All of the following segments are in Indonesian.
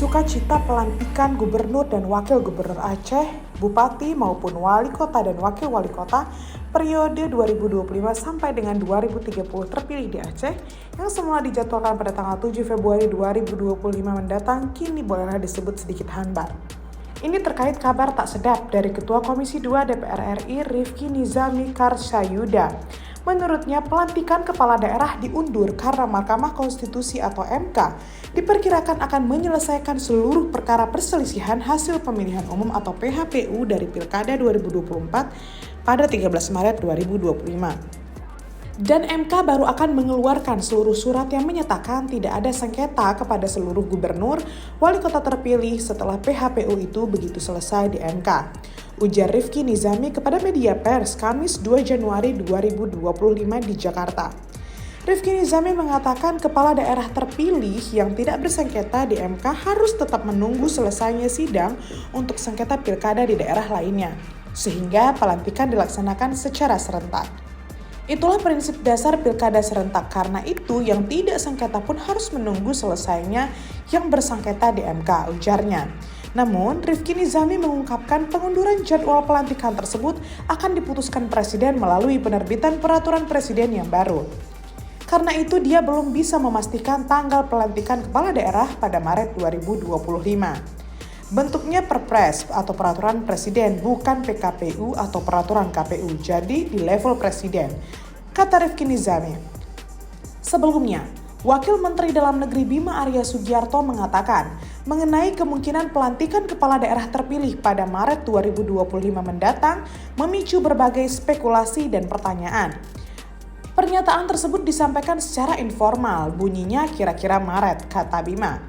Sukacita pelantikan gubernur dan wakil gubernur Aceh, bupati maupun wali kota dan wakil wali kota periode 2025 sampai dengan 2030 terpilih di Aceh yang semula dijadwalkan pada tanggal 7 Februari 2025 mendatang kini bolehlah disebut sedikit hambar. Ini terkait kabar tak sedap dari Ketua Komisi 2 DPR RI Rifki Nizami Karsyayuda. Menurutnya, pelantikan kepala daerah diundur karena Mahkamah Konstitusi atau MK diperkirakan akan menyelesaikan seluruh perkara perselisihan hasil pemilihan umum atau PHPU dari Pilkada 2024 pada 13 Maret 2025. Dan MK baru akan mengeluarkan seluruh surat yang menyatakan tidak ada sengketa kepada seluruh gubernur, wali kota terpilih setelah PHPU itu begitu selesai di MK. Ujar Rifki Nizami kepada media pers Kamis 2 Januari 2025 di Jakarta. Rifki Nizami mengatakan kepala daerah terpilih yang tidak bersengketa di MK harus tetap menunggu selesainya sidang untuk sengketa pilkada di daerah lainnya, sehingga pelantikan dilaksanakan secara serentak. Itulah prinsip dasar pilkada serentak, karena itu yang tidak sengketa pun harus menunggu selesainya yang bersengketa di MK, ujarnya. Namun, Rifki Nizami mengungkapkan pengunduran jadwal pelantikan tersebut akan diputuskan Presiden melalui penerbitan peraturan Presiden yang baru. Karena itu dia belum bisa memastikan tanggal pelantikan kepala daerah pada Maret 2025. Bentuknya Perpres atau peraturan presiden, bukan PKPU atau peraturan KPU, jadi di level presiden, kata Rifki Nizami. Sebelumnya, Wakil Menteri Dalam Negeri Bima Arya Sugiarto mengatakan mengenai kemungkinan pelantikan kepala daerah terpilih pada Maret 2025 mendatang memicu berbagai spekulasi dan pertanyaan. Pernyataan tersebut disampaikan secara informal, bunyinya kira-kira Maret, kata Bima.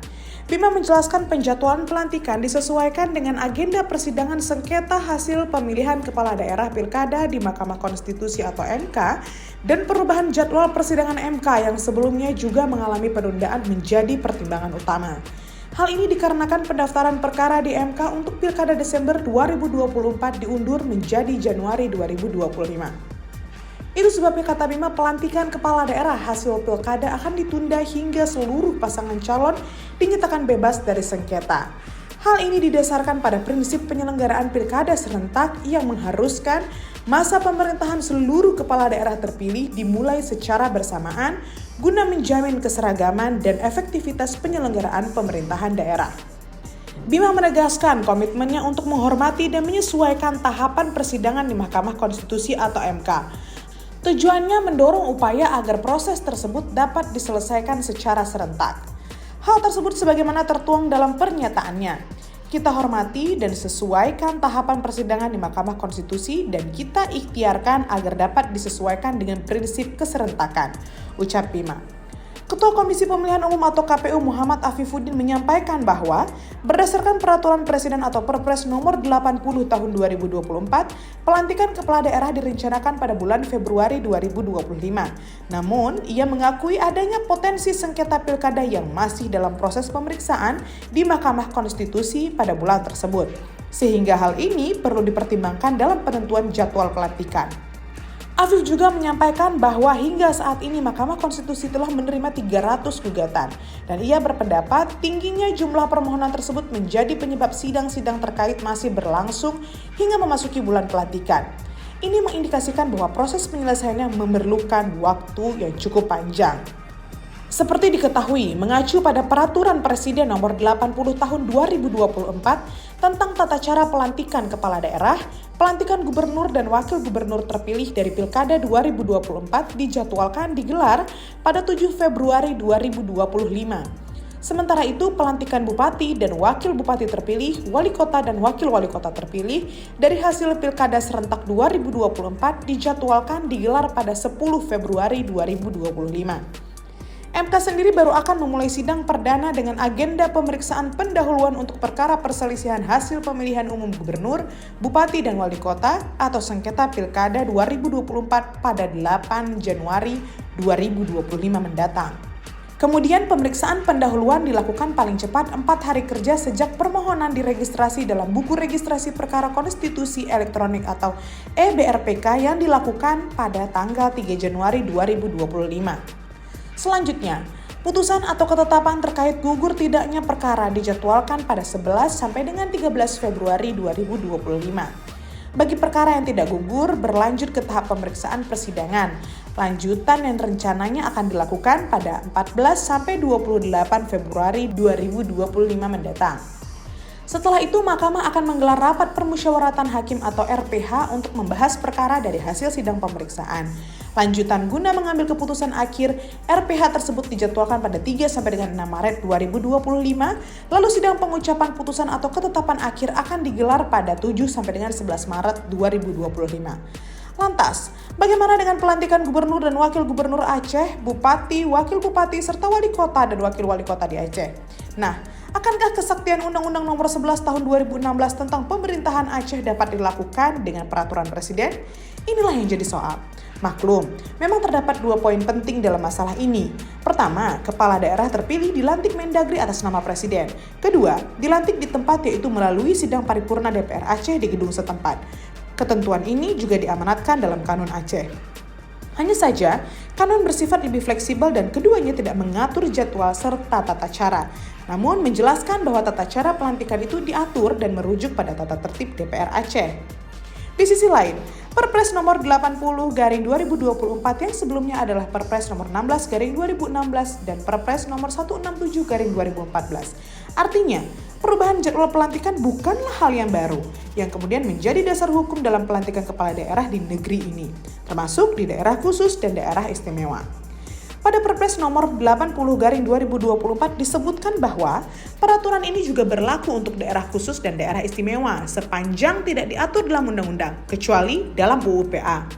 Bima menjelaskan penjadwalan pelantikan disesuaikan dengan agenda persidangan sengketa hasil pemilihan kepala daerah pilkada di Mahkamah Konstitusi atau MK dan perubahan jadwal persidangan MK yang sebelumnya juga mengalami penundaan menjadi pertimbangan utama. Hal ini dikarenakan pendaftaran perkara di MK untuk pilkada Desember 2024 diundur menjadi Januari 2025. Itu sebabnya kata Bima pelantikan kepala daerah hasil pilkada akan ditunda hingga seluruh pasangan calon dinyatakan bebas dari sengketa. Hal ini didasarkan pada prinsip penyelenggaraan pilkada serentak yang mengharuskan masa pemerintahan seluruh kepala daerah terpilih dimulai secara bersamaan guna menjamin keseragaman dan efektivitas penyelenggaraan pemerintahan daerah. Bima menegaskan komitmennya untuk menghormati dan menyesuaikan tahapan persidangan di Mahkamah Konstitusi atau MK. Tujuannya mendorong upaya agar proses tersebut dapat diselesaikan secara serentak. Hal tersebut sebagaimana tertuang dalam pernyataannya. Kita hormati dan sesuaikan tahapan persidangan di Mahkamah Konstitusi dan kita ikhtiarkan agar dapat disesuaikan dengan prinsip keserentakan, ucap Bima. Ketua Komisi Pemilihan Umum atau KPU Muhammad Afifuddin menyampaikan bahwa berdasarkan peraturan Presiden atau Perpres nomor 80 tahun 2024, pelantikan kepala daerah direncanakan pada bulan Februari 2025. Namun, ia mengakui adanya potensi sengketa pilkada yang masih dalam proses pemeriksaan di Mahkamah Konstitusi pada bulan tersebut. Sehingga hal ini perlu dipertimbangkan dalam penentuan jadwal pelantikan. Afif juga menyampaikan bahwa hingga saat ini Mahkamah Konstitusi telah menerima 300 gugatan dan ia berpendapat tingginya jumlah permohonan tersebut menjadi penyebab sidang-sidang terkait masih berlangsung hingga memasuki bulan pelantikan. Ini mengindikasikan bahwa proses penyelesaiannya memerlukan waktu yang cukup panjang. Seperti diketahui, mengacu pada Peraturan Presiden Nomor 80 Tahun 2024 tentang tata cara pelantikan kepala daerah, pelantikan gubernur dan wakil gubernur terpilih dari Pilkada 2024 dijadwalkan digelar pada 7 Februari 2025. Sementara itu, pelantikan bupati dan wakil bupati terpilih, wali kota dan wakil wali kota terpilih dari hasil Pilkada serentak 2024 dijadwalkan digelar pada 10 Februari 2025. MK sendiri baru akan memulai sidang perdana dengan agenda pemeriksaan pendahuluan untuk perkara perselisihan hasil pemilihan umum gubernur, bupati, dan wali kota atau sengketa Pilkada 2024 pada 8 Januari 2025 mendatang. Kemudian pemeriksaan pendahuluan dilakukan paling cepat 4 hari kerja sejak permohonan diregistrasi dalam Buku Registrasi Perkara Konstitusi Elektronik atau EBRPK yang dilakukan pada tanggal 3 Januari 2025. Selanjutnya, Putusan atau ketetapan terkait gugur tidaknya perkara dijadwalkan pada 11 sampai dengan 13 Februari 2025. Bagi perkara yang tidak gugur, berlanjut ke tahap pemeriksaan persidangan. Lanjutan yang rencananya akan dilakukan pada 14 sampai 28 Februari 2025 mendatang. Setelah itu, Mahkamah akan menggelar rapat permusyawaratan hakim atau RPH untuk membahas perkara dari hasil sidang pemeriksaan. Lanjutan guna mengambil keputusan akhir, RPH tersebut dijadwalkan pada 3 sampai dengan 6 Maret 2025, lalu sidang pengucapan putusan atau ketetapan akhir akan digelar pada 7 sampai dengan 11 Maret 2025. Lantas, bagaimana dengan pelantikan gubernur dan wakil gubernur Aceh, bupati, wakil bupati, serta wali kota dan wakil wali kota di Aceh? Nah, akankah kesaktian Undang-Undang Nomor 11 Tahun 2016 tentang pemerintahan Aceh dapat dilakukan dengan peraturan presiden? Inilah yang jadi soal. Maklum, memang terdapat 2 poin penting dalam masalah ini. Pertama, kepala daerah terpilih dilantik Mendagri atas nama presiden. Kedua, dilantik di tempat yaitu melalui sidang paripurna DPR Aceh di gedung setempat. Ketentuan ini juga diamanatkan dalam Kanun Aceh. Hanya saja, kanun bersifat lebih fleksibel dan keduanya tidak mengatur jadwal serta tata cara. Namun menjelaskan bahwa tata cara pelantikan itu diatur dan merujuk pada tata tertib DPR Aceh. Di sisi lain, Perpres nomor 80/2024 yang sebelumnya adalah Perpres nomor 16/2016 dan Perpres nomor 167/2014. Artinya, perubahan jadwal pelantikan bukanlah hal yang baru, yang kemudian menjadi dasar hukum dalam pelantikan kepala daerah di negeri ini, termasuk di daerah khusus dan daerah istimewa. Pada Perpres nomor 80/2024 disebutkan bahwa peraturan ini juga berlaku untuk daerah khusus dan daerah istimewa sepanjang tidak diatur dalam undang-undang, kecuali dalam UU PA.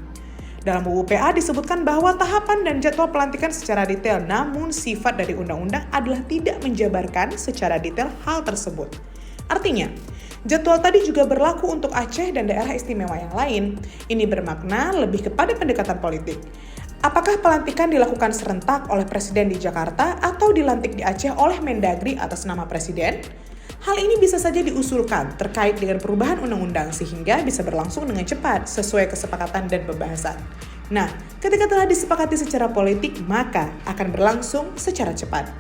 Dalam UU PA disebutkan bahwa tahapan dan jadwal pelantikan secara detail, namun sifat dari undang-undang adalah tidak menjabarkan secara detail hal tersebut. Artinya, jadwal tadi juga berlaku untuk Aceh dan daerah istimewa yang lain. Ini bermakna lebih kepada pendekatan politik. Apakah pelantikan dilakukan serentak oleh Presiden di Jakarta atau dilantik di Aceh oleh Mendagri atas nama Presiden? Hal ini bisa saja diusulkan terkait dengan perubahan undang-undang sehingga bisa berlangsung dengan cepat sesuai kesepakatan dan pembahasan. Nah, ketika telah disepakati secara politik, maka akan berlangsung secara cepat.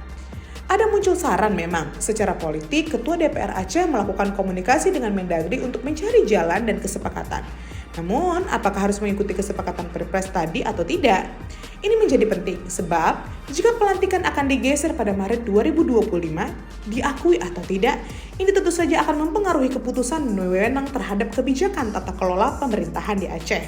Ada muncul saran memang, secara politik Ketua DPR Aceh melakukan komunikasi dengan Mendagri untuk mencari jalan dan kesepakatan. Namun, apakah harus mengikuti kesepakatan Perpres tadi atau tidak? Ini menjadi penting, sebab jika pelantikan akan digeser pada Maret 2025, diakui atau tidak, ini tentu saja akan mempengaruhi keputusan wewenang terhadap kebijakan tata kelola pemerintahan di Aceh.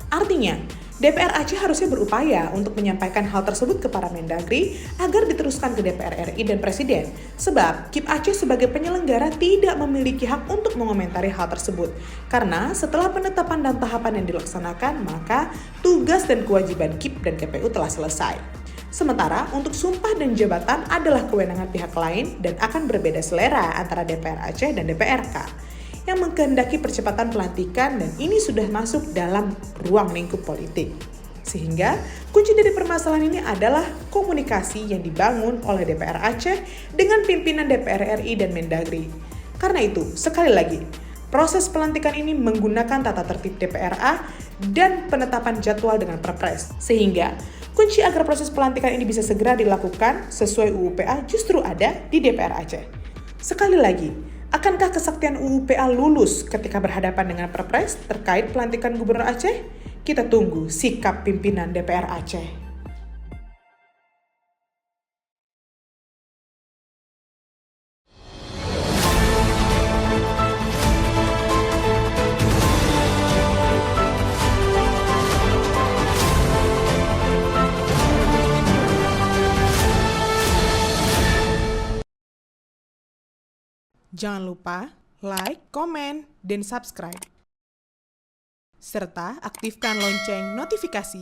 Artinya, DPR Aceh harusnya berupaya untuk menyampaikan hal tersebut ke para Mendagri agar diteruskan ke DPR RI dan Presiden. Sebab KIP Aceh sebagai penyelenggara tidak memiliki hak untuk mengomentari hal tersebut. Karena setelah penetapan dan tahapan yang dilaksanakan, maka tugas dan kewajiban KIP dan KPU telah selesai. Sementara untuk sumpah dan jabatan adalah kewenangan pihak lain dan akan berbeda selera antara DPR Aceh dan DPRK yang mengkehendaki percepatan pelantikan, dan ini sudah masuk dalam ruang lingkup politik. Sehingga kunci dari permasalahan ini adalah komunikasi yang dibangun oleh DPR Aceh dengan pimpinan DPR RI dan Mendagri. Karena itu, sekali lagi, proses pelantikan ini menggunakan tata tertib DPRA dan penetapan jadwal dengan Perpres. Sehingga kunci agar proses pelantikan ini bisa segera dilakukan sesuai UU PA justru ada di DPR Aceh. Sekali lagi, akankah kesaktian UU PA lulus ketika berhadapan dengan Perpres terkait pelantikan Gubernur Aceh? Kita tunggu sikap pimpinan DPR Aceh. Jangan lupa like, komen, dan subscribe. Serta aktifkan lonceng notifikasi.